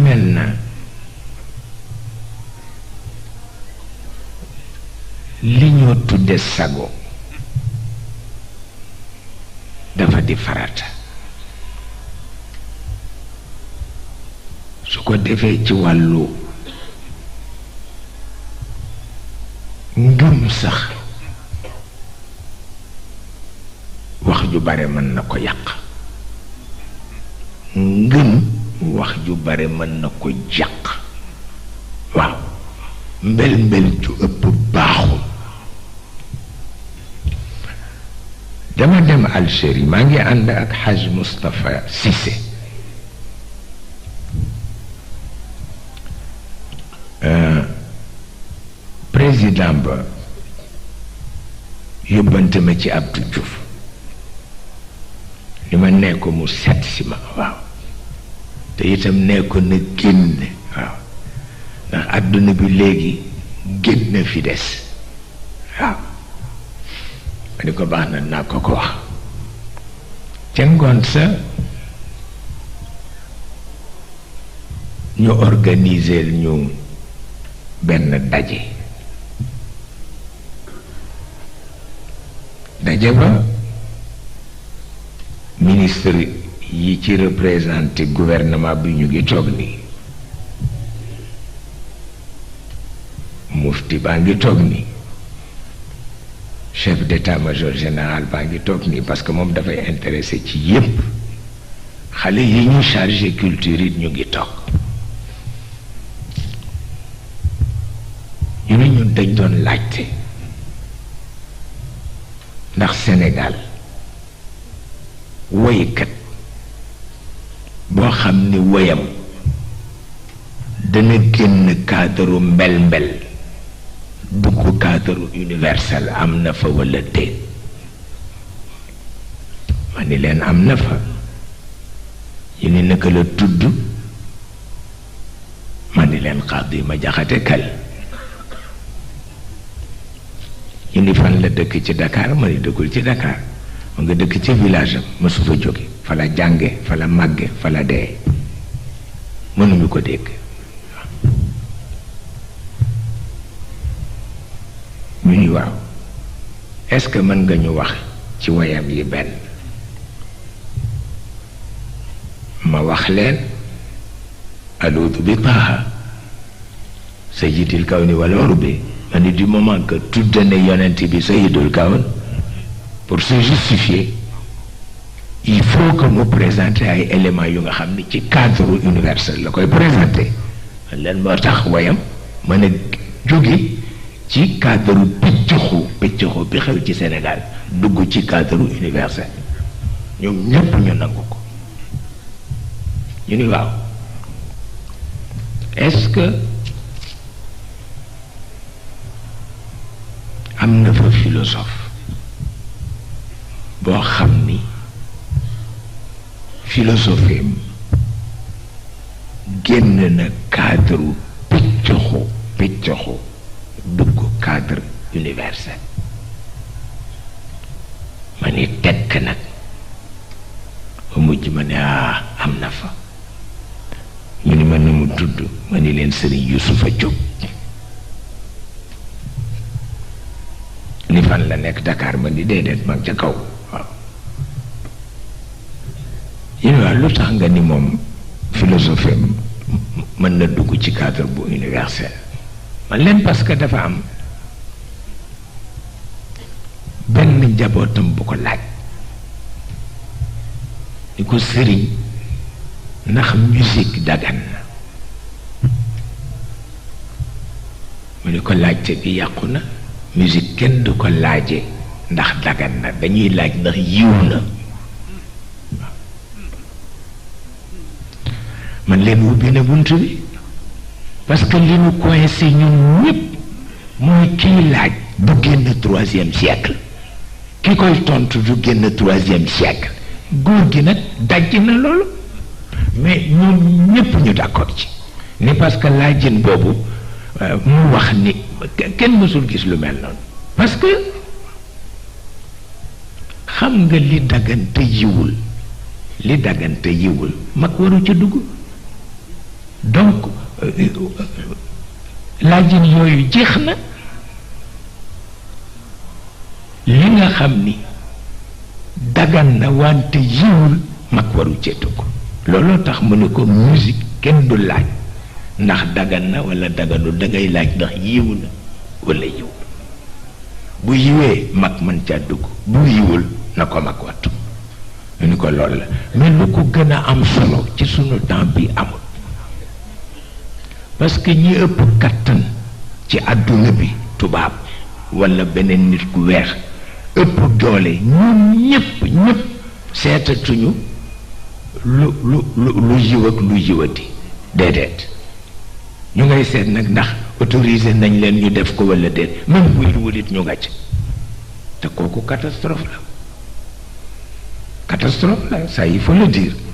mel na li ñoo tudde sago dafa di farata su ko defee ci wàllu ngëm sax wax ju bare mën na ko yàq ngëm wax ju bare mën na ko jàq waaw mbel mbel ju ëpp baaxul dama dem Algérie maa ngi ànd ak Haj Moustapha Cissé président ba yóbbante ma ci Abdou Diouf li ma nee ko mu set si ma waaw te itam nee ko na génn waaw ndax àdduna bi léegi génn fi des waaw ma ni ko baax na naa ko ko wax ca ngoon sa ñu organiser ñu benn daje ba ministre yi ci représenté gouvernement bi ñu ngi toog nii mufti baa ngi toog nii chef d'état-major général baa ngi toog nii parce que moom dafay intéressé ci yépp xale yi ñu chargé culture yi ñu ngi toog ñu ne ñun dañ doon laajte ndax Sénégal woykat boo xam ni woyam dana génn cadre mbel-mbel dugg cadre universel am na fa walla déet ma ni leen am na fa ñu ni naka la tudd ma ni leen Xaadi ma Jaxate Kal ñu ni fan la dëkk ci Dakar ma ni dëkkul ci Dakar ma nga dëkk ci village am ma su fa jóge fa la jànge fa la màgge fa la dee mënuñu ko dégg ñu ni waaw est-ce que mën nga ñu wax ci woyam yi benn ma wax leen aluudu bi taaha sayyidil kawni wal urbi ma ni du moment que tudd na yonent bi sayyidul kawn pour se justifier il faut que mu présenter ay éléments yu nga xam ni ci cadre universel la koy présenter leen moo tax woyam mën a jóge ci cadre pëccëxu bi xew ci Sénégal dugg ci cadre universel ñoom ñépp ñu nangu ko ñu ni waaw est-ce que am na fa philosophe boo xam ni philosophie génn na cadre pëccëxu dugg cadre universel ma ni tekk nag ba mujj ma ne am na fa ñu ni ma ne mu tudd ma ni leen Sëriñ Yusufa Jóob ni fan la nekk Dakar ma ni déedéet mag ca kaw waaw ñu ne waaw lu tax nga ni moom philosophie mën na dugg ci cadre bu universel man leen parce que dafa am benn njabootam bu ko laaj ni ko sëriñ ndax musique dagan na mu ni ko laajte bi yàqu na musique kenn du ko laaje ndax dagan na dañuy laaj ndax yiw na man leen ubbi na bunt bi parce que li nu coincé ñun ñëpp mooy kiy laaj du génn 3e siècle ki koy tontu du génn 3e siècle góor gi nag dajj na loolu mais ñun ñëpp ñu d'accord ci ni parce que laajin boobu mu wax ni kenn mësul gis lu mel noonu parce que xam nga li daggante yiwul mag waru ca dugg donc laajin yooyu jeex na. li nga xam ni dagan na wante yiwul mag waru ceetu ko looloo tax mu ne ko musique kenn du laaj ndax dagan na wala daganul dangay laaj ndax yiwu na wala yiwul bu yiwee mag mën caa dugg bu yiwul na ko mag wattu ñu ni ko loolu la mais lu ko gën a am solo ci sunu temps bi amul parce que ñi ëpp kattan ci àdduna bi tubaab wala beneen nit ku weex ëpp doole ñun ñëpp seetatuñu lu yiw ak lu yiwati déedéet ñu ngay seet nag ndax autorisé nañ leen ñu def ko wala déet même bu yiwul it ñu nga ci te kooku catastrophe la ça il faut le dire